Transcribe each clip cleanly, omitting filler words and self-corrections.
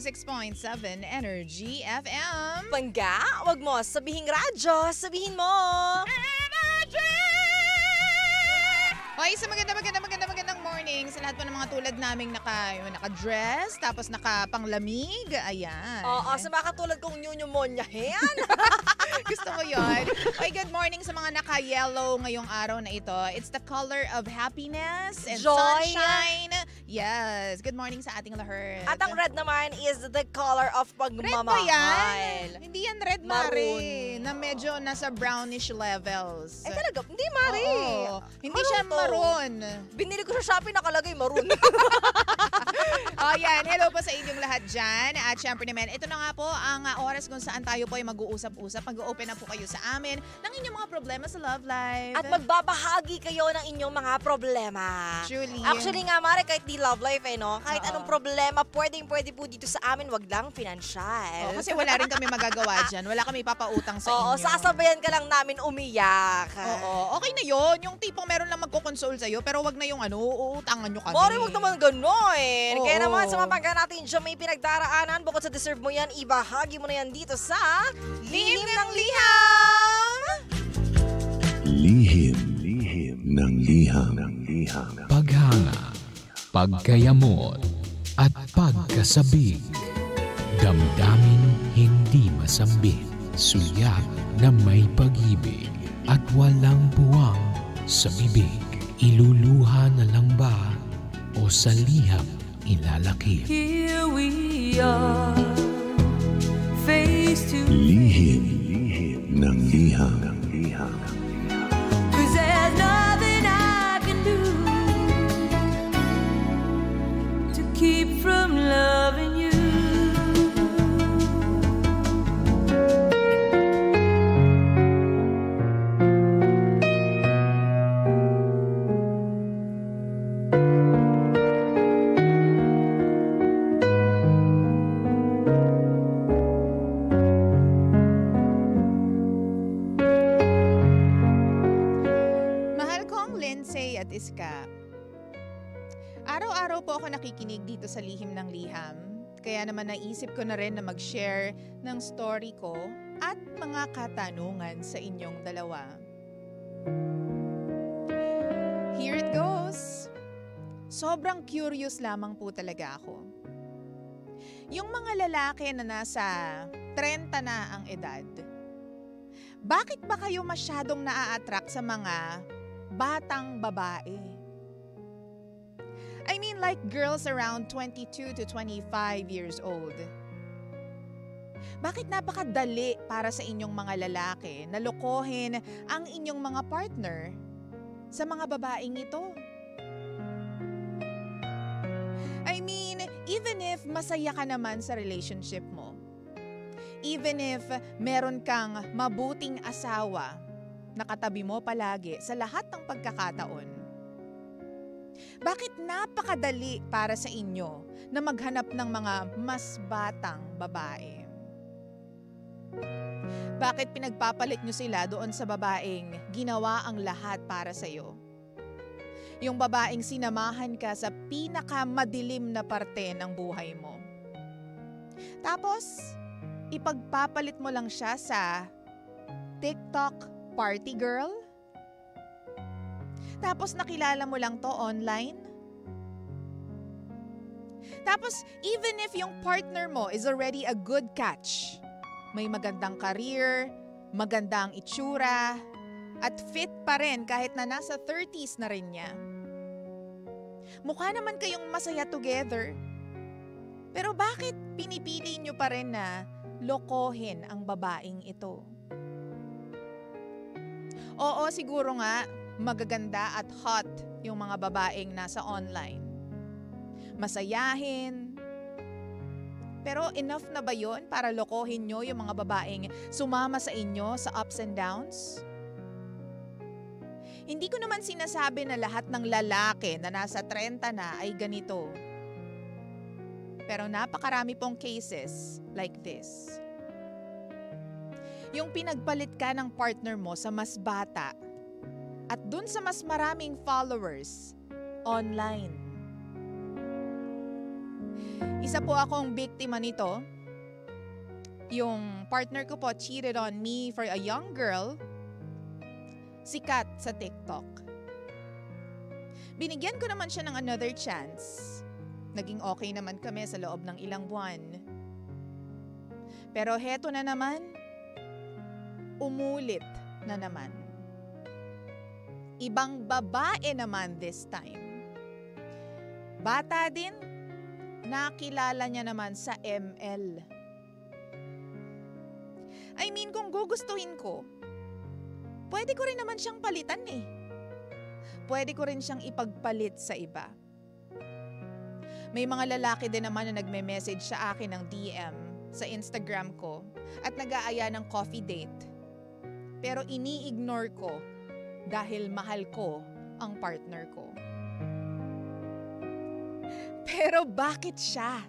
106.7 Energy FM. Bangga, wag mo sabihing radyo, sabihin mo. Okay, so magandang morning sa lahat po ng mga tulad naming naka-dress, tapos nakapanglamig. Ayan. Oo, sa mga katulad kong pneumonia-hen. Gusto mo yun? Okay, good morning sa mga naka-yellow ngayong araw na ito. It's the color of happiness and joy, sunshine. Yes. Good morning sa ating lahat. At ang red naman is the color of pagmamahal. Red ba yan? Hindi yan red, Mare. Maroon. Na medyo nasa brownish levels. Eh talaga, hindi Mari. Oo. Hindi siya maroon. Binili ko sa Shopee, nakalagay maroon. Oh, yan. Hello po sa inyong lahat dyan. At syempre naman, ito na nga po ang oras kung saan tayo po ay mag-uusap-usap. Mag-open up po kayo sa amin ng inyong mga problema sa love life. At magbabahagi kayo ng inyong mga problema. Truly. Actually nga, Mare, kahit di love life no? Kahit anong problema, pwede po dito sa amin, wag lang financial. Kasi wala rin kami magagawa dyan. Wala kami papautang sa inyo. Oo, sasabayan ka lang namin umiyak. Oo, okay na yun. Yung tipong meron lang magkukonsole sa'yo, pero wag na yung uutangan nyo kami. Mare, wag naman gano'n. Oo. Kaya naman, sa mapangga natin dyan may pinagdaraanan, bukod sa deserve mo yan, ibahagi mo na yan dito sa Lihim ng Liham! Lihim ng liham. Paghanga, pagkayamot, at pagkasabik. Damdamin hindi masambit, sulyap na may pag-ibig, at walang buwang sa bibig. Iluluha na lang ba o sa liham ilalakip? Here we are, face to Lihim ng liham. 'cause there's nothing I can do to keep from loving you. Iska. Araw-araw po ako nakikinig dito sa Lihim ng Liham, kaya naman naisip ko na rin na mag-share ng story ko at mga katanungan sa inyong dalawa. Here it goes. Sobrang curious lamang po talaga ako. Yung mga lalaki na nasa 30 na ang edad, bakit ba kayo masyadong naa-attract sa mga batang babae? I mean like girls around 22 to 25 years old. Bakit napakadali para sa inyong mga lalaki na lokohin ang inyong mga partner sa mga babaeng ito? I mean, even if masaya ka naman sa relationship mo, even if meron kang mabuting asawa, nakatabi mo palagi sa lahat ng pagkakataon. Bakit napakadali para sa inyo na maghanap ng mga mas batang babae? Bakit pinagpapalit nyo sila doon sa babaeng ginawa ang lahat para sa'yo? Yung babaeng sinamahan ka sa pinakamadilim na parte ng buhay mo. Tapos, ipagpapalit mo lang siya sa TikTok party girl? Tapos nakilala mo lang to online? Tapos even if yung partner mo is already a good catch, may magandang career, magandang itsura, at fit pa rin kahit na nasa 30s na rin niya. Mukha naman kayong masaya together. Pero bakit pinipili nyo pa rin na lokohin ang babaeng ito? Oo, siguro nga, magaganda at hot yung mga babaeng nasa online. Masayahin. Pero enough na ba yun para lokohin nyo yung mga babaeng sumama sa inyo sa ups and downs? Hindi ko naman sinasabi na lahat ng lalaki na nasa 30 na ay ganito. Pero napakarami pong cases like this. Yung pinagpalit ka ng partner mo sa mas bata at dun sa mas maraming followers online. Isa po akong biktima nito. Yung partner ko po cheated on me for a young girl. Sikat sa TikTok. Binigyan ko naman siya ng another chance. Naging okay naman kami sa loob ng ilang buwan. Pero heto na naman, umulit na naman. Ibang babae naman this time. Bata din, nakilala niya naman sa ML. I mean, kung gugustuhin ko, pwede ko rin naman siyang palitan eh. Pwede ko rin siyang ipagpalit sa iba. May mga lalaki din naman na nagme-message sa akin ng DM sa Instagram ko at nag-aaya ng coffee date. Pero ini-ignore ko dahil mahal ko ang partner ko. Pero bakit siya?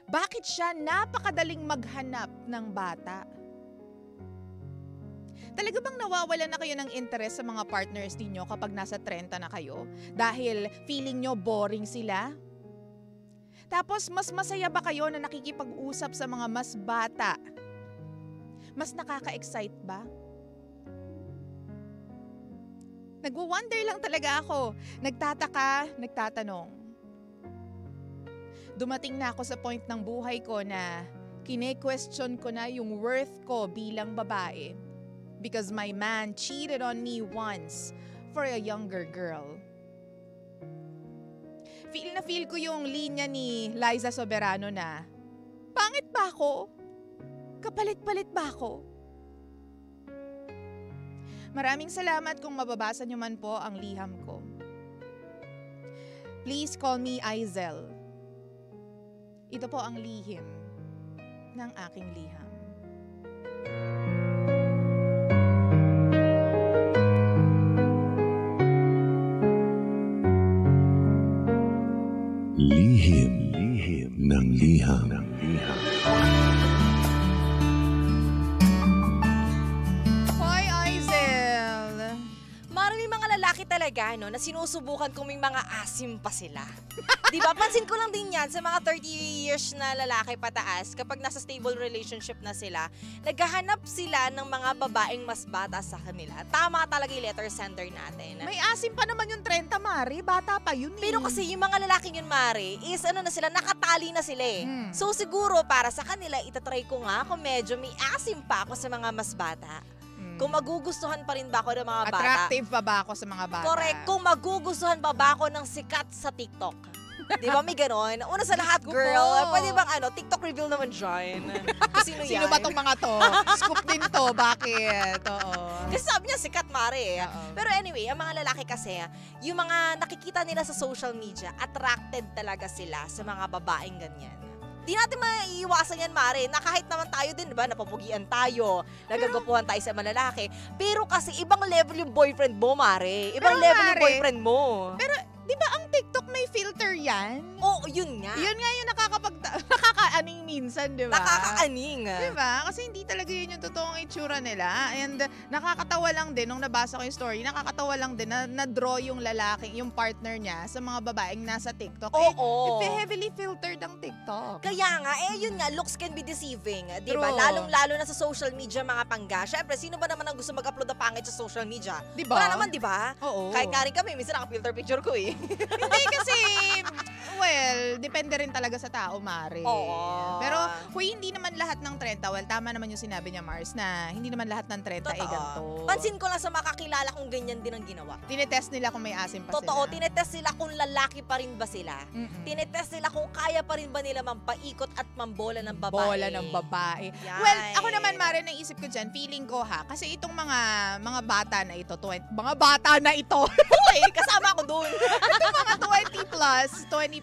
Bakit siya napakadaling maghanap ng bata? Talaga bang nawawalan na kayo ng interest sa mga partners ninyo kapag nasa 30 na kayo? Dahil feeling nyo boring sila? Tapos mas masaya ba kayo na nakikipag-usap sa mga mas bata? Mas nakaka-excite ba? Nagwo-wonder lang talaga ako. Nagtataka, nagtatanong. Dumating na ako sa point ng buhay ko na kine-question ko na yung worth ko bilang babae. Because my man cheated on me once for a younger girl. Feel na feel ko yung linya ni Liza Soberano na, pangit ba ako? Kapalit-palit ba ako? Maraming salamat kung mababasa niyo man po ang liham ko. Please call me Aizel. Ito po ang lihim ng aking liham. Lihim ng liham. Hoy, Aizel! Maraming mga lalaki talaga, no, na sinusubukan kung may mga asim pa sila. Di ba? Pansin ko lang din yan sa mga 30 years na lalaki pataas, kapag nasa stable relationship na sila, naghahanap sila ng mga babaeng mas bata sa kanila. Tama talaga yung letter sender natin. May asim pa naman yung 30, Mari. Bata pa yun eh. Pero kasi yung mga lalaking yun, Mare, is ano na sila, nakatali na sila eh. So siguro para sa kanila, itatry ko nga kung medyo may asim pa ako sa mga mas bata. Kung magugustuhan pa rin ba ako ng mga bata. Attractive pa ba ako sa mga bata? Correct. Kung magugustuhan pa ba ako ng sikat sa TikTok. Di ba may ganon? Una sa lahat, girl, pwede bang TikTok reveal naman dyan? Sino yan? Sino ba tong mga to? Scoop din to. Bakit? Oo. Kasi sabi niya, sikat, Mare. Oo. Pero anyway, ang mga lalaki kasi, yung mga nakikita nila sa social media, attracted talaga sila sa mga babaeng ganyan. Di natin maiiwasan yan, Mare, na kahit naman tayo din, diba, napapugian tayo, nagagapuhan tayo sa mga lalaki. Pero kasi ibang level yung boyfriend mo, Mare. Ibang level yung boyfriend mo. Pero, di ba ang TikTok may filter yan? Oo, yun nga. Yun nga yung nakakaaning minsan, di ba? Nakakaaning. Di ba? Kasi hindi talaga yun yung totoong itsura nila. And nakakatawa lang din, nung nabasa ko yung story, nakakatawa lang din na na-draw yung lalaki, yung partner niya sa mga babaeng nasa TikTok. Oo. Heavily filtered ang TikTok. Kaya nga, yun nga, looks can be deceiving. Di ba? True. Lalong-lalo na sa social media, mga pangga. Syempre, sino ba naman ang gusto mag-upload na pangit sa social media? Di ba? Wala naman, di ba? Oo. Kahit nga rin kami, minsan naka-filter picture ko eh. Hindi kasi, well, depende rin talaga sa tao, Mare. Oo. Pero kung hindi naman lahat ng 30, well, tama naman yung sinabi niya, Mars, na hindi naman lahat ng 30 ay ganito. Pansin ko lang sa makakilala kung ganyan din ang ginawa. Tinetest nila kung may asim pa Totoo, sila. tinetest sila kung lalaki pa rin ba sila. Tinetest nila kung kaya pa rin ba nila mampaikot at mambola ng babae. Bola ng babae. Yan. Well, ako naman, Mare, naisip ko dyan, feeling ko ha, kasi itong mga bata na ito, mga bata na ito, Uy, kasama ako dun. itong mga 20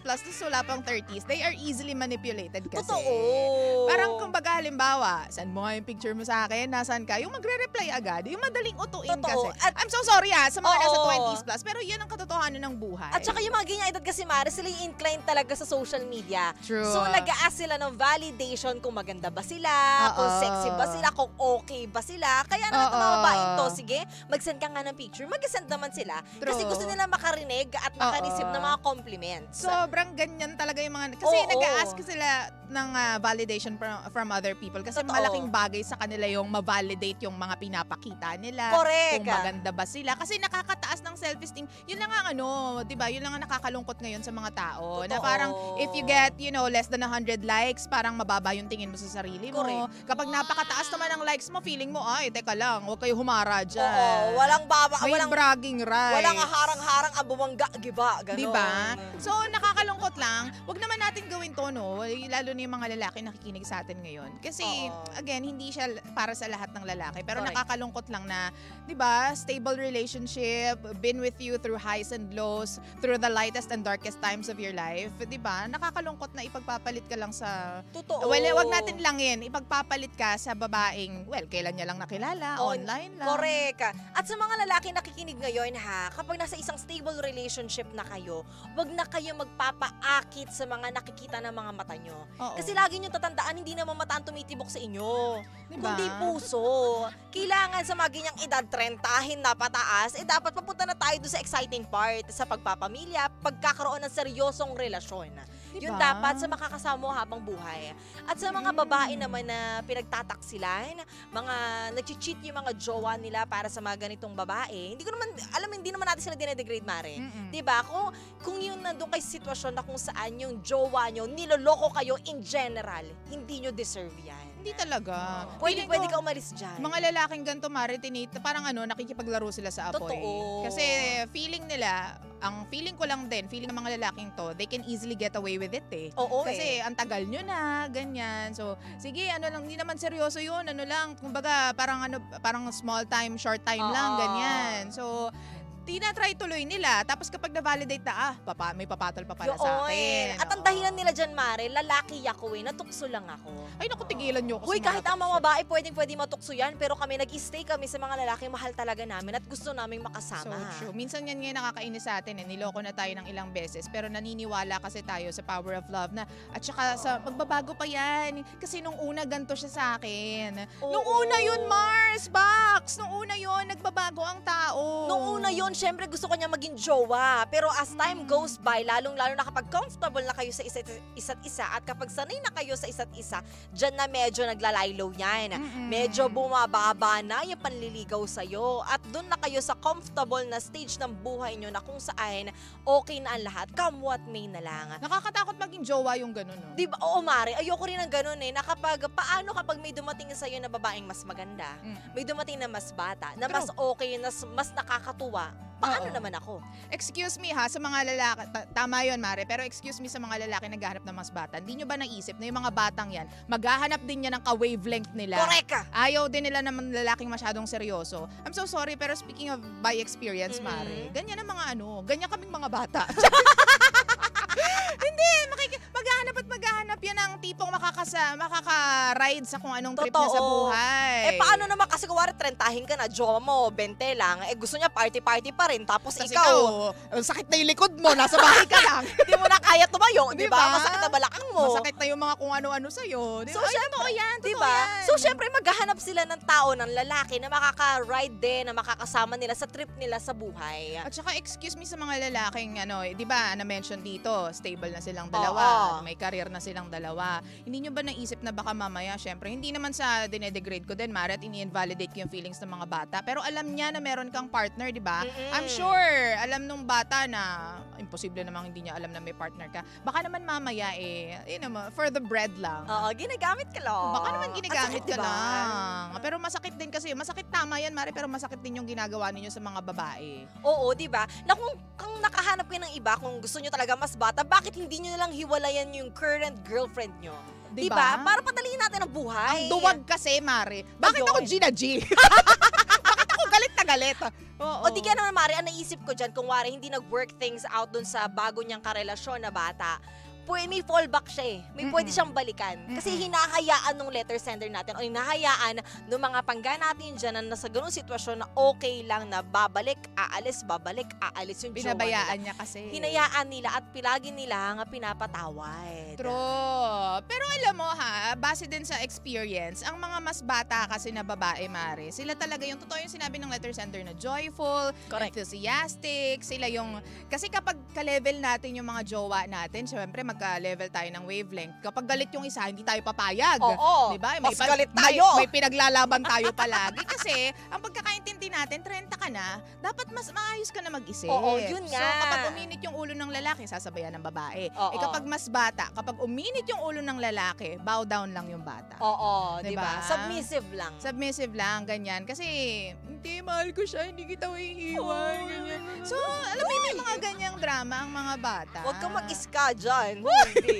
plus, tapos wala pang 30s, they are easily manipulated kasi. Totoo. Parang kumbaga halimbawa, saan mo nga yung picture mo sa akin, nasaan ka, yung magre-reply agad, yung madaling utuin Totoo. kasi. I'm so sorry sa mga nasa Oo. 20s plus, pero yun ang katotohanan ng buhay. At saka yung mga ganyan edad kasi, Mare, sila yung inclined talaga sa social media. True. So, nag-a-ask sila ng validation kung maganda ba sila, kung sexy ba sila, kung okay ba sila. Kaya naman itong mga babaeng to, sige, mag-send ka nga ng picture, mag-send naman sila. True. Kasi gusto nila makarinig at makareceive ng mga mga compliments. Sobrang ganyan talaga yung mga... Kasi Oo. nag-a-ask sila ng validation from other people. Kasi Totoo. malaking bagay sa kanila yung ma-validate yung mga pinapakita nila. Correct. Kung maganda ba sila. Kasi nakakataas ng self-esteem. Yun lang ang di ba? Yun lang ang nakakalungkot ngayon sa mga tao. Na Totoo. parang if you get, less than 100 likes, parang mababa yung tingin mo sa sarili mo. Correct. Kapag napakataas naman ang likes mo, feeling mo, ay, teka lang, huwag kayo humara dyan. Oo, walang May bragging rights. walang harang-harang ang bumangga, giba, gano'n. Diba? So, nakakalungkot lang. Wag naman natin gawin to, no? Lalo na yung mga lalaki nakikinig sa atin ngayon. Kasi, Oo. again, hindi siya para sa lahat ng lalaki. Pero Correct. nakakalungkot lang na, di ba, stable relationship, been with you through highs and lows, through the lightest and darkest times of your life. Di ba? Nakakalungkot na ipagpapalit ka lang sa... Totoo. Well, wag natin langin. Ipagpapalit ka sa babaeng, kailan niya lang nakilala, online lang. Correct. At sa mga lalaki nakikinig ngayon ha, kapag nasa isang stable relationship na kayo, wag na kayo magpapaakit sa mga nakikita ng mga mata nyo. Oo. Kasi lagi nyo tatandaan, hindi naman mata ang tumitibok sa inyo. Diba? Kundi puso. Kailangan sa mga ganyang edad, 30 na pataas, dapat papunta na tayo doon sa exciting part, sa pagpapamilya, pagkakaroon ng seryosong relasyon. Diba? Yun dapat sa makakasama mo habang buhay. At sa mga babae naman na pinagtataksilan, mga nag-cheat yung mga jowa nila para sa mga ganitong babae, hindi naman natin sila dinedegrade, Mare. Mm-mm. Diba? Kung yun nandun kayo sa sitwasyon na kung saan yung jowa nyo, niloloko kayo in general, hindi nyo deserve yan. Hindi talaga. Pwede Feeling ko, ka umalis dyan. mga lalaking ganito, Maritinate, parang nakikipaglaro sila sa apoy. Totoo. Kasi feeling nila, ang feeling ko lang din, feeling ng mga lalaking to, they can easily get away with it eh. Oo Kasi ang tagal nyo na, ganyan. So, sige, lang, hindi naman seryoso yun, kumbaga, parang small time, short time lang, Oo. ganyan. So, tinatry tuloy nila. Tapos kapag na-validate na, may papatol pa pala sa akin. At ang dahilan nila dyan, Mare, lalaki ako natukso lang ako. Ay, naku, tigilan nyo ako. Uy, sa kahit ang mga babae, pwede matukso yan, pero kami nag-stay kami sa mga lalaki, mahal talaga namin at gusto naming makasama. So true. Minsan yan ngayon nakakainis sa atin niloko na tayo ng ilang beses pero naniniwala kasi tayo sa power of love na at saka sa magbabago pa yan kasi nung una ganito siya sa akin. Nung una yun, Mars, Box! Nung una yun, nagbabago ang tao. Nung una yun, syempre gusto ko niya maging jowa. Pero as time goes by, lalong-lalo na kapag comfortable na kayo sa isa't isa at kapag sanay na kayo sa isa't isa, dyan na medyo naglalaylo yan. Medyo bumababa na yung panliligaw sa'yo at doon na kayo sa comfortable na stage ng buhay nyo na kung saan okay na ang lahat, come what may na lang. Nakakatakot maging jowa yung ganun, no? Diba? Oo, Mare. Ayoko rin ng ganun na paano kapag may dumating sa'yo na babaeng mas maganda, may dumating na mas bata, na mas okay, na mas nakakatuwa, paano naman ako? Excuse me ha, sa mga lalaki, tama yun, Mare, pero excuse me sa mga lalaki naghahanap ng mas bata. Hindi nyo ba naisip na yung mga batang yan, maghahanap din yan ng ka-wavelength nila? Correct ka! Ayaw din nila naman lalaking masyadong seryoso. I'm so sorry, pero speaking of by experience, Mare, ganyan ang mga ganyan kaming mga bata. Hindi, maghahanap yan ng tipong makaka-ride sa kung anong trip niya sa buhay. Paano naman kasi kuwari 30 ka na, jowa mo, 20 lang, gusto niya party-party pa rin, tapos Tapos ikaw, sakit na yung likod mo, nasa bahay ka lang. hindi mo na kaya tumayo, di Diba? ba? Masakit na balakang mo. Masakit na yung mga kung ano-ano sa'yo. So, Ay, syempre, totoo yan, totoo diba? yan. So, syempre, maghahanap sila ng tao, ng lalaki na makaka-ride din, na makakasama nila sa trip nila sa buhay. At saka, excuse me sa mga lalaking, di ba, na-mention dito, stable na silang dalawa, may career na silang dalawa. Hindi nyo ba naisip na baka mamaya, syempre, hindi naman sa dinedegrade ko din, Mara, at ini-invalidate ko yung feelings ng mga bata, pero alam niya na meron kang partner, di ba? I'm sure, alam nung bata na, imposible namang hindi niya alam na may partner ka. Baka naman mamaya for the bread lang. Oo, ginagamit ka lang. Baka naman ginagamit Ang sakit, ka diba? lang. Pero masakit din kasi. Masakit tama yan, Mari, pero masakit din yung ginagawa ninyo sa mga babae. Oo, di ba? Na kung nakahanap kayo ng iba, kung gusto nyo talaga mas bata, bakit hindi nyo lang hiwalayan yung current girlfriend nyo? Di Diba? ba? Para padaliin natin ang buhay. Ang duwag kasi, Mari. Bakit Ayun. ako Gina G? Bakit ako galit na galit? Oo. O di kaya naman, Mari, ang naisip ko dyan, kung wari hindi nag-work things out dun sa bago niyang karelasyon na bata, may fallback siya eh. May pwede siyang balikan. Kasi hinahayaan ng letter sender natin o hinahayaan ng mga pangga natin dyan na nasa ganung sitwasyon na okay lang na babalik, aalis yung jowa Binabayaan nila. niya kasi. Hinayaan nila at pilagi nila nga pinapatawad. True. Pero alam mo ha, base din sa experience, ang mga mas bata kasi na babae, Mare, sila talaga yung totoo yung sinabi ng letter sender na joyful, Correct. enthusiastic, sila yung, kasi kapag ka-level natin yung mga jowa natin, syempre magka-level tayo ng wavelength. Kapag galit yung isa, hindi tayo papayag. Oo. Diba? Mas galit tayo. May pinaglalaban tayo palagi. Kasi, ang pagkakaintindi natin, 30 ka na, dapat mas maayos ka na mag-isip. Oo, yun So, nga. kapag uminit yung ulo ng lalaki, sasabayan ng babae. Oo. Kapag mas bata, kapag uminit yung ulo ng lalaki, bow down lang yung bata. Oo, di Diba? ba? Submissive lang. Submissive lang, ganyan. Kasi, hindi, mahal ko siya, hindi kita iiwan, ganyan. So, alam mo, may mga ganyang drama ang mga bata. Huwag kang mag-iska dyan. Hindi.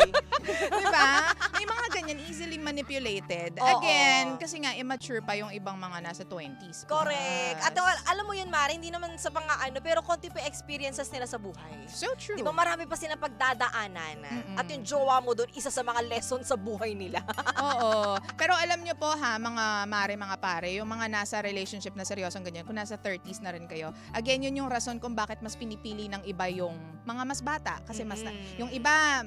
Diba? May mga ganyan, easily manipulated. Oo. Again, kasi nga, immature pa yung ibang mga nasa 20s. Correct. plus. At alam mo yun, Mare, hindi naman sa mga pero konti pa experiences nila sa buhay. So true. Di ba marami pa silang pagdadaanan? At yung jowa mo doon, isa sa mga lesson sa buhay nila. Oo. Pero alam nyo po ha, mga mare, mga pare, yung mga nasa relationship na seryosong ganyan, kung nasa 30s na rin kayo, again, yun yung rason kung bakit mas pinipili ng iba yung mga mas bata. Kasi yung iba,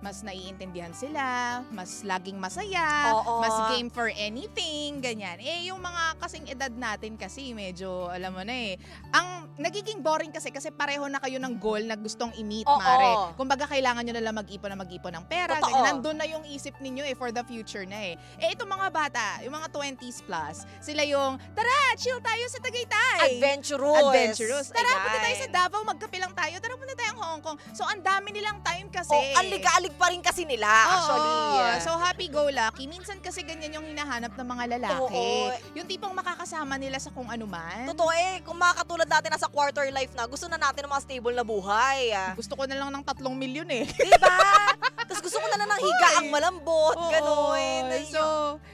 mas naiintindihan sila, mas laging masaya, Oo. mas game for anything, ganyan. Eh, yung mga kasing edad natin kasi medyo, alam mo na eh, ang nagiging boring kasi pareho na kayo ng goal na gustong i-meet, Oo. Mare. Kumbaga, kailangan nyo na lang mag-ipon ng pera. Totoo. Ganyan. Nandun na yung isip ninyo eh, for the future na eh. Eh, itong mga bata, yung mga 20s plus, sila yung, tara, chill tayo sa Tagaytay. Adventurous. Tara, punta tayo sa Davao, magkape lang tayo. Tara, punta tayong Hong Kong. So, ang dami nilang time kasi. Ang liga-alig pa rin kasi nila, actually. So, happy-go-lucky. Minsan kasi ganyan yung hinahanap ng mga lalaki. Oo. Yung tipong makakasama nila sa kung ano man. Totoo kung mga katulad natin nasa quarter life na, gusto na natin ng mga stable na buhay. Gusto ko na lang ng 3 milyon eh. Diba? Tapos gusto ko na lang ng higaang malambot, gano'n. So,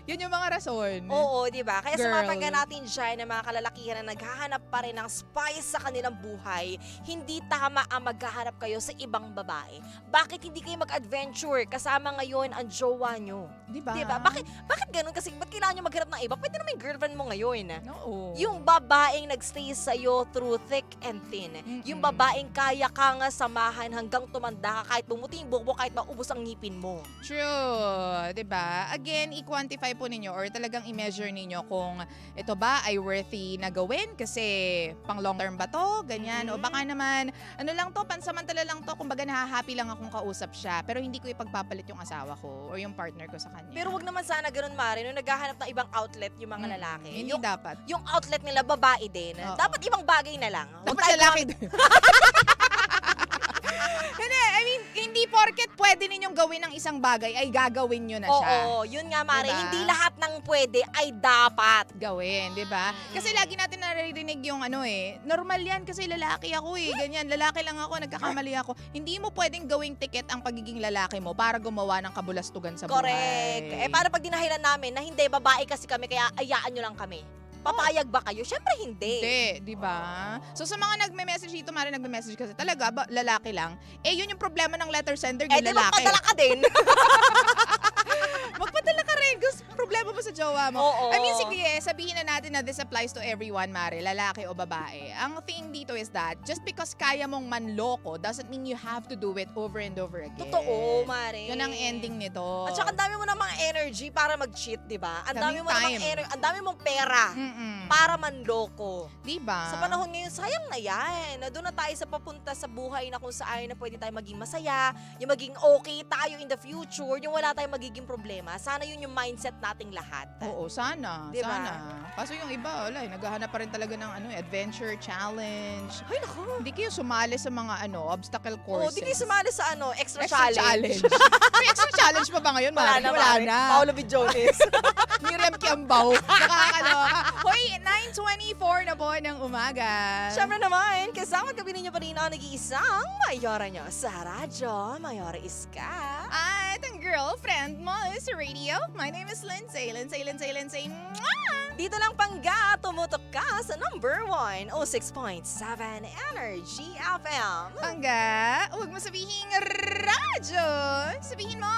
yun yung mga rason. Oo, di ba? Kaya sa mga Girl. pagka natin dyan, ng mga kalalakihan na naghahanap pa rin ng spice sa kanilang buhay, hindi tama ang maghahanap kayo sa ibang babae. Bakit hindi kayo mag-adventure kasama ngayon ang jowa nyo? Diba? Diba? Bakit ganun? Kasi ba't kailangan nyo maghanap ng iba? Pwede naman yung girlfriend mo ngayon. Oo. Yung babaeng nagstay sa'yo through thick and thin. Yung babaeng kaya ka nga samahan hanggang tumanda ka, kahit bumuti yung buhok mo, kahit maubos ang ngipin mo. True. 'Di ba? Again, i-quantify po ninyo or talagang i-measure ninyo kung ito ba ay worthy na gawin kasi pang long term ba to, ganyan. O baka naman, ano lang to, pansamantala lang to, kumbaga nahahappy lang akong kausap siya, pero hindi ko ipagpapalit yung asawa ko or yung partner ko sa kanya. Pero wag naman sana ganun, Mare, nung naghahanap ng ibang outlet yung mga lalaki. Hindi Yung, dapat. yung outlet nila, babae din. Oo. Dapat ibang bagay na lang. Huwag Dapat tayo lalaki din. Hindi, I mean, hindi porket pwede ninyong gawin ng isang bagay ay gagawin nyo na siya. Oo, yun nga, Mare. Diba? Hindi lahat ng pwede ay dapat. Gawin, 'di ba? Kasi lagi natin naririnig yung normal 'yan kasi lalaki ako ganyan. Lalaki lang ako, nagkakamali ako. Hindi mo pwedeng gawing tiket ang pagiging lalaki mo para gumawa ng kabulastugan sa Correct. buhay. Paano pag dinahilan namin na hindi, babae kasi kami, kaya ayaan nyo lang kami? Papayag ba kayo? Syempre hindi. Hindi, 'di ba? So sa mga nagme-message dito, Mare, nagme-message kasi talaga lalaki lang. Yun yung problema ng letter sender, yung Di lalaki. magpadala ka din. Magpadala ka rin. Gusto problema mo sa jowa mo. Oo. I mean, sige, sabihin na natin na this applies to everyone, Mare, lalaki o babae. Ang thing dito is that just because kaya mong manloko doesn't mean you have to do it over and over again. Totoo, Mare. Yun ang ending nito. At saka ang dami mo namang energy para mag-cheat, di ba? Ang dami Daming mo namang time. ang dami mong pera para manloko. Diba? Sa panahon ngayon, sayang na yan. Doon na tayo sa papunta sa buhay na kung saan na pwede tayo maging masaya, yung maging okay tayo in the future, yung wala tayong magiging problema. Sana yun yung mindset nating lahat. Oo, sana. Diba? Sana. Kaso yung iba, naghahanap pa rin talaga ng adventure, challenge. Ay, naku. Hindi kayo sumali sa mga obstacle Oo, courses. di kayo sumali sa extra Extra challenge. May extra challenge pa ba ngayon, Wala Mare? na, Wala Mare. na. Paolo Jones. Miriam Kiambao. Nakakaloka. Hoy, 9:24 na po ng umaga. Siyempre naman, kasama kami ninyo pa rin ang nag-iisang mayora nyo sa radyo. Mayora Iska. At ang girlfriend mo sa radio. My name is Lindsay. Lindsay. Mwah! Dito lang Pangga, tumutok ka sa number 1, 06.7 Energy FM. Pangga, huwag mo sabihin radyo. Sabihin mo,